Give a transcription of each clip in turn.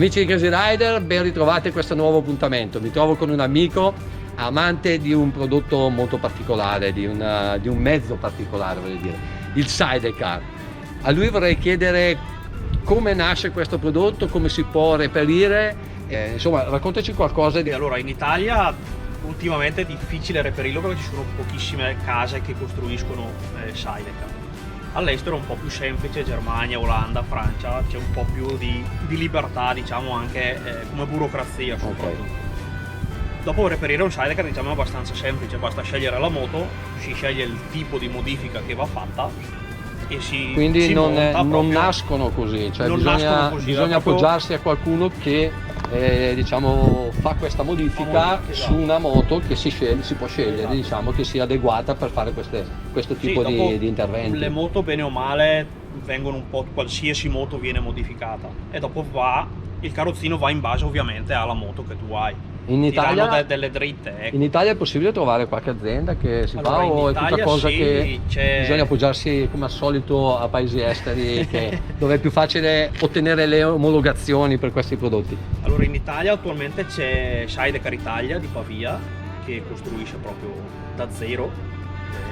Amici di Crazy Rider, ben ritrovati a questo nuovo appuntamento. Mi trovo con un amico amante di un prodotto molto particolare, di un mezzo particolare, voglio dire, il sidecar. A lui vorrei chiedere come nasce questo prodotto, come si può reperire, insomma raccontaci qualcosa di... Allora, in Italia ultimamente è difficile reperirlo perché ci sono pochissime case che costruiscono sidecar. All'estero è un po' più semplice, Germania, Olanda, Francia, c'è un po' più di libertà, diciamo, anche come burocrazia soprattutto. Okay. Dopo reperire un sidecar, diciamo, è abbastanza semplice, basta scegliere la moto, si sceglie il tipo di modifica che va fatta e quindi si non proprio... nascono così, cioè non bisogna proprio... appoggiarsi a qualcuno che diciamo fa questa modifica su una moto che si può scegliere, esatto. Diciamo che sia adeguata per fare questo tipo di interventi. Le moto bene o male vengono un po', qualsiasi moto viene modificata e dopo il carrozzino va in base ovviamente alla moto che tu hai. In Italia delle dritte, ecco. In Italia è possibile trovare qualche azienda che si fa o è tutta cosa che bisogna appoggiarsi come al solito a paesi esteri dove è più facile ottenere le omologazioni per questi prodotti? Allora, in Italia attualmente c'è Sidecar Italia di Pavia che costruisce proprio da zero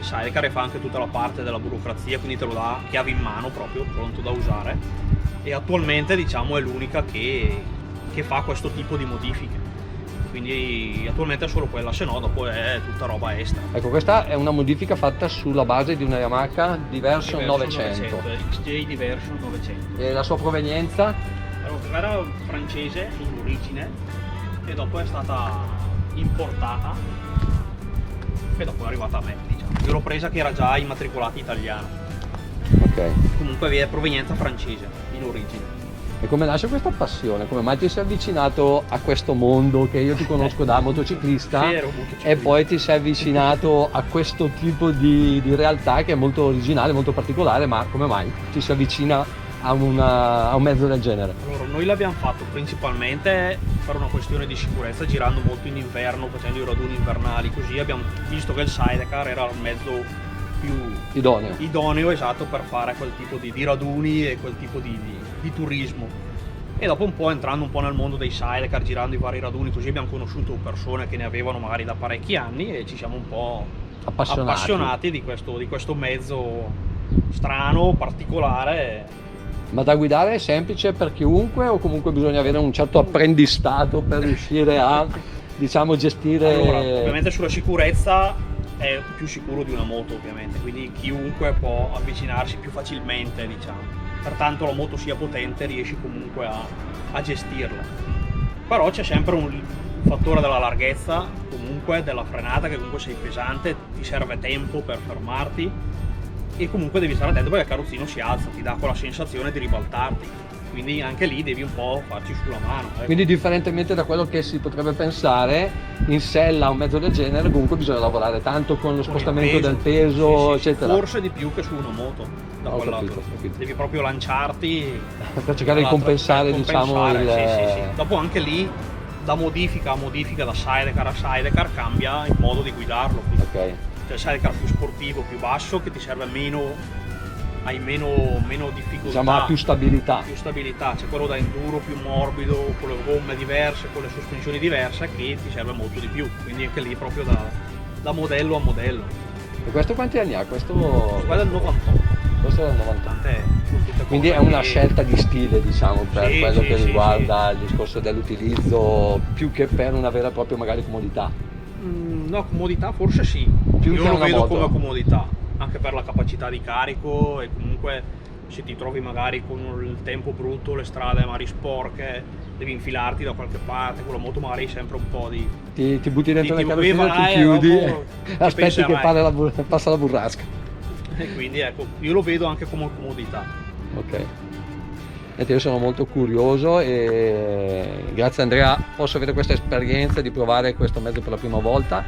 sidecar e fa anche tutta la parte della burocrazia, quindi te lo dà chiave in mano proprio pronto da usare, e attualmente diciamo è l'unica che fa questo tipo di modifiche. Quindi attualmente è solo quella, se no dopo è tutta roba extra. Ecco, questa è una modifica fatta sulla base di una Yamaha Diversion 900. XJ Diversion 900. E la sua provenienza? Allora, era francese in origine e dopo è stata importata e dopo è arrivata a me, diciamo. Io l'ho presa che era già immatricolata italiana. Ok. Comunque è provenienza francese in origine. E come nasce questa passione? Come mai ti sei avvicinato a questo mondo che io ti conosco da motociclista e poi ti sei avvicinato a questo tipo di realtà che è molto originale, molto particolare, ma come mai ti si avvicina a un mezzo del genere? Allora, noi l'abbiamo fatto principalmente per una questione di sicurezza, girando molto in inverno, facendo i raduni invernali, così abbiamo visto che il sidecar era il mezzo più idoneo, esatto, per fare quel tipo di raduni e quel tipo di turismo. E dopo un po', entrando un po' nel mondo dei sidecar, girando i vari raduni, così abbiamo conosciuto persone che ne avevano magari da parecchi anni e ci siamo un po' appassionati di questo mezzo strano, particolare. Ma da guidare è semplice per chiunque o comunque bisogna avere un certo apprendistato per riuscire a, diciamo, gestire? Allora, ovviamente sulla sicurezza è più sicuro di una moto, ovviamente, quindi chiunque può avvicinarsi più facilmente, diciamo. Pertanto la moto sia potente riesci comunque a gestirla. Però c'è sempre un fattore della larghezza, comunque della frenata, che comunque sei pesante, ti serve tempo per fermarti e comunque devi stare attento perché il carrozzino si alza, ti dà quella sensazione di ribaltarti. Quindi anche lì devi un po' farci sulla mano. Ecco. Quindi differentemente da quello che si potrebbe pensare, in sella un mezzo del genere comunque bisogna lavorare tanto con lo spostamento del peso, sì, eccetera. Forse di più che su una moto, da quel lato. Devi proprio lanciarti per cercare di compensare, diciamo, sì. Dopo anche lì, da modifica a modifica, da sidecar a sidecar, cambia il modo di guidarlo. Ok. C'è il sidecar più sportivo, più basso, che ti serve hai meno difficoltà, diciamo, ha più stabilità, c'è quello da enduro più morbido, con le gomme diverse, con le sospensioni diverse, che ti serve molto di più, quindi anche lì proprio da modello a modello. E questo quanti anni ha? Questo è del 98. Questo è del 98. Quindi è una scelta di stile, diciamo, per quello che riguarda il discorso dell'utilizzo, più che per una vera e propria magari comodità. No, comodità forse sì, io lo vedo come comodità, anche per la capacità di carico e comunque se ti trovi magari con il tempo brutto, le strade magari sporche, devi infilarti da qualche parte, con la moto magari hai sempre un po' ti butti dentro la carrozzina, ti chiudi, aspetti che passa la burrasca. E quindi ecco, io lo vedo anche come comodità. Ok. Io sono molto curioso e grazie Andrea posso avere questa esperienza di provare questo mezzo per la prima volta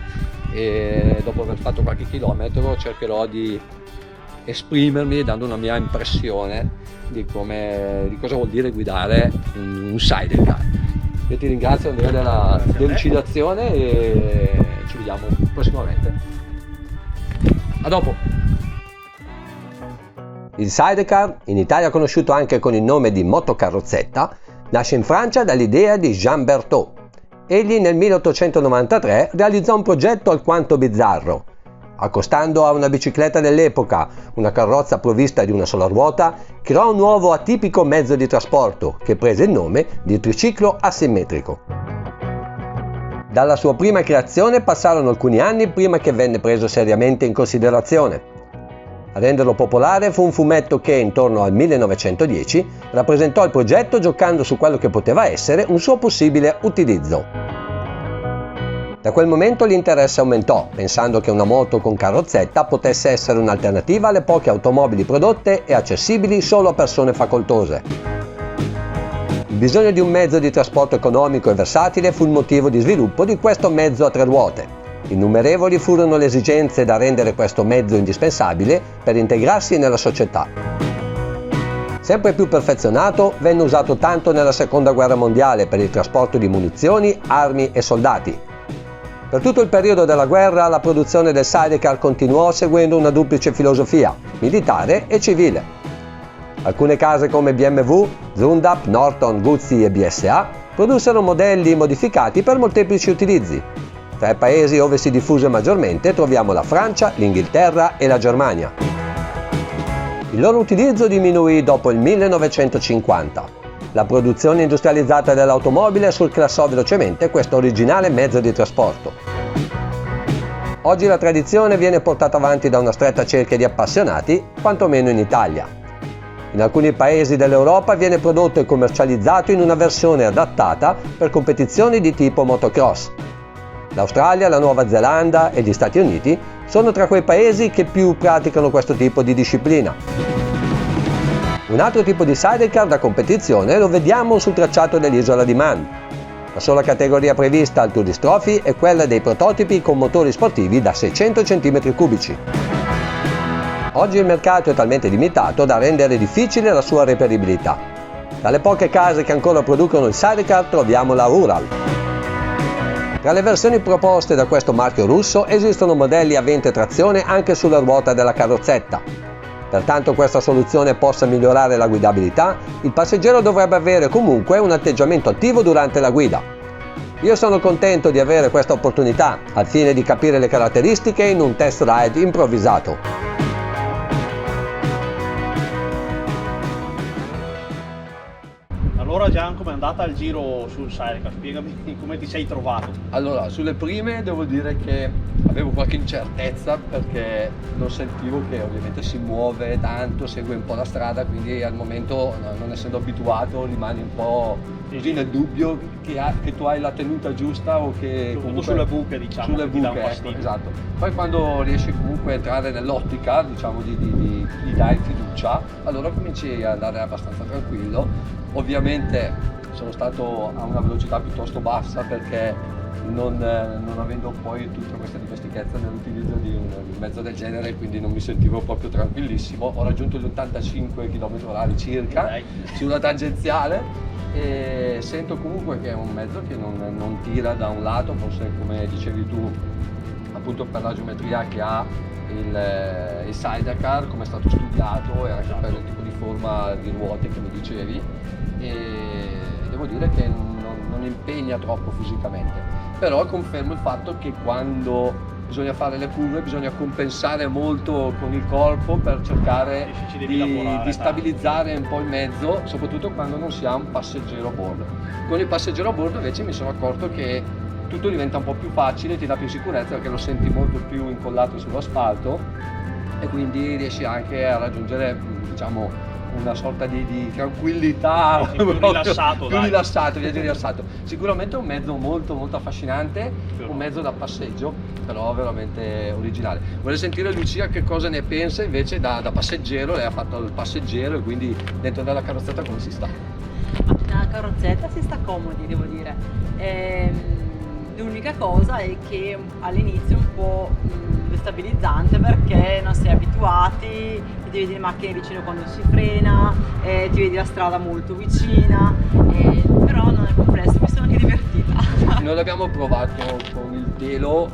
e dopo aver fatto qualche chilometro cercherò di esprimermi dando una mia impressione di cosa vuol dire guidare un sidecar. Io ti ringrazio Andrea della delucidazione e ci vediamo prossimamente. A dopo! Il sidecar, in Italia conosciuto anche con il nome di motocarrozzetta, Nasce in Francia dall'idea di Jean Berthaud. Egli nel 1893 realizzò un progetto alquanto bizzarro. Accostando a una bicicletta dell'epoca una carrozza provvista di una sola ruota, creò un nuovo atipico mezzo di trasporto che prese il nome di triciclo asimmetrico. Dalla sua prima creazione passarono alcuni anni prima che venne preso seriamente in considerazione. A renderlo popolare fu un fumetto che, intorno al 1910, rappresentò il progetto giocando su quello che poteva essere un suo possibile utilizzo. Da quel momento l'interesse aumentò, pensando che una moto con carrozzetta potesse essere un'alternativa alle poche automobili prodotte e accessibili solo a persone facoltose. Il bisogno di un mezzo di trasporto economico e versatile fu il motivo di sviluppo di questo mezzo a tre ruote. Innumerevoli furono le esigenze da rendere questo mezzo indispensabile per integrarsi nella società. Sempre più perfezionato, venne usato tanto nella Seconda Guerra Mondiale per il trasporto di munizioni, armi e soldati. Per tutto il periodo della guerra la produzione del sidecar continuò seguendo una duplice filosofia, militare e civile. Alcune case come BMW, Zundap, Norton, Guzzi e BSA produssero modelli modificati per molteplici utilizzi. Tra i paesi dove si diffuse maggiormente troviamo la Francia, l'Inghilterra e la Germania. Il loro utilizzo diminuì dopo il 1950. La produzione industrializzata dell'automobile surclassò velocemente questo originale mezzo di trasporto. Oggi la tradizione viene portata avanti da una stretta cerchia di appassionati, quantomeno in Italia. In alcuni paesi dell'Europa viene prodotto e commercializzato in una versione adattata per competizioni di tipo motocross. L'Australia, la Nuova Zelanda e gli Stati Uniti sono tra quei paesi che più praticano questo tipo di disciplina. Un altro tipo di sidecar da competizione lo vediamo sul tracciato dell'isola di Man. La sola categoria prevista al Tourist Trophy è quella dei prototipi con motori sportivi da 600 cm3. Oggi il mercato è talmente limitato da rendere difficile la sua reperibilità. Tra le poche case che ancora producono il sidecar troviamo la Ural. Tra le versioni proposte da questo marchio russo esistono modelli aventi trazione anche sulla ruota della carrozzetta. Pertanto questa soluzione possa migliorare la guidabilità, il passeggero dovrebbe avere comunque un atteggiamento attivo durante la guida. Io sono contento di avere questa opportunità al fine di capire le caratteristiche in un test ride improvvisato. Allora Gian, com'è andata il giro sul sidecar? Spiegami come ti sei trovato. Allora, sulle prime devo dire che avevo qualche incertezza perché lo sentivo che ovviamente si muove tanto, segue un po' la strada, quindi al momento non essendo abituato rimani un po' così nel dubbio che tu hai la tenuta giusta o che comunque sulle buche, diciamo, sulle buche, ecco, esatto. Poi quando riesci comunque a entrare nell'ottica, diciamo, gli dai fiducia, allora cominci ad andare abbastanza tranquillo. Ovviamente sono stato a una velocità piuttosto bassa perché non avendo poi tutta questa dimestichezza nell'utilizzo di un mezzo del genere, quindi non mi sentivo proprio tranquillissimo. Ho raggiunto gli 85 km/h circa sulla tangenziale e sento comunque che è un mezzo che non tira da un lato, forse come dicevi tu, appunto per la geometria che ha il sidecar, come è stato studiato e anche per il tipo di forma di ruote che mi dicevi, e devo dire che non impegna troppo fisicamente, però confermo il fatto che quando bisogna fare le curve bisogna compensare molto con il corpo per cercare di stabilizzare un po' il mezzo, soprattutto quando non si ha un passeggero a bordo. Con il passeggero a bordo invece mi sono accorto che tutto diventa un po' più facile, ti dà più sicurezza perché lo senti molto più incollato sull'asfalto e quindi riesci anche a raggiungere, diciamo, una sorta di tranquillità, più rilassato, viaggio rilassato. Sicuramente è un mezzo molto molto affascinante, un mezzo da passeggio, però veramente originale. Vorrei sentire Lucia che cosa ne pensa invece da passeggero. Lei ha fatto il passeggero e quindi dentro della carrozzetta come si sta? Nella carrozzetta si sta comodi, devo dire. L'unica cosa è che all'inizio è un po' destabilizzante perché non si è abituati, ti vedi le macchine vicino quando si frena, ti vedi la strada molto vicina, però non è complesso, mi sono anche divertita. Noi l'abbiamo provato con il telo,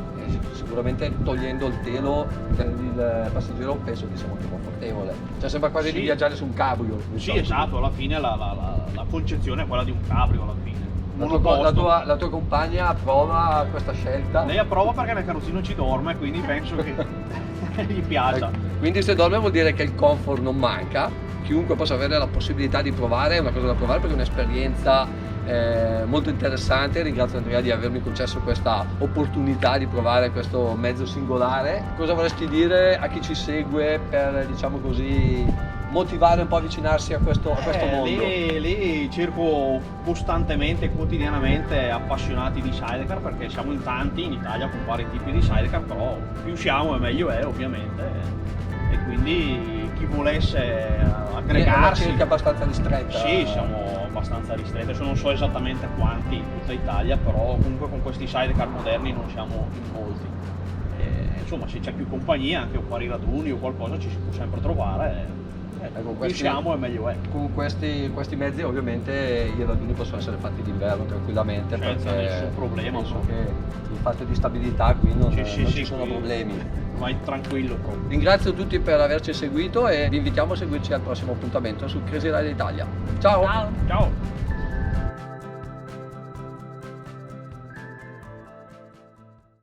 sicuramente togliendo il telo per il passeggero penso che sia molto confortevole, cioè sembra quasi di viaggiare su un cabrio. Sì, esatto, alla fine la concezione è quella di un cabrio alla fine. La tua compagna approva questa scelta? Lei approva perché nel carrozzino ci dorme, quindi penso che gli piaccia. Quindi se dorme vuol dire che il comfort non manca, chiunque possa avere la possibilità di provare, è una cosa da provare perché è un'esperienza molto interessante. Ringrazio Andrea di avermi concesso questa opportunità di provare questo mezzo singolare. Cosa vorresti dire a chi ci segue per, diciamo così, motivare un po' a avvicinarsi a questo mondo? Lì cerco costantemente, quotidianamente appassionati di sidecar, perché siamo in tanti in Italia con vari tipi di sidecar, però più siamo e meglio è ovviamente, e quindi chi volesse aggregarsi. È una cerchia abbastanza ristretta. Sì, siamo abbastanza ristretti, adesso non so esattamente quanti in tutta Italia, però comunque con questi sidecar moderni non siamo in molti. Insomma, se c'è più compagnia, anche un pari raduni o qualcosa ci si può sempre trovare. Più siamo e meglio è. Con questi mezzi ovviamente i raduni possono essere fatti d'inverno tranquillamente, senza perché nessun problema. Penso che il fatto di stabilità qui non ci sono problemi. Vai tranquillo. Ringrazio tutti per averci seguito e vi invitiamo a seguirci al prossimo appuntamento su Crazy Ride Italia. Ciao! Ciao!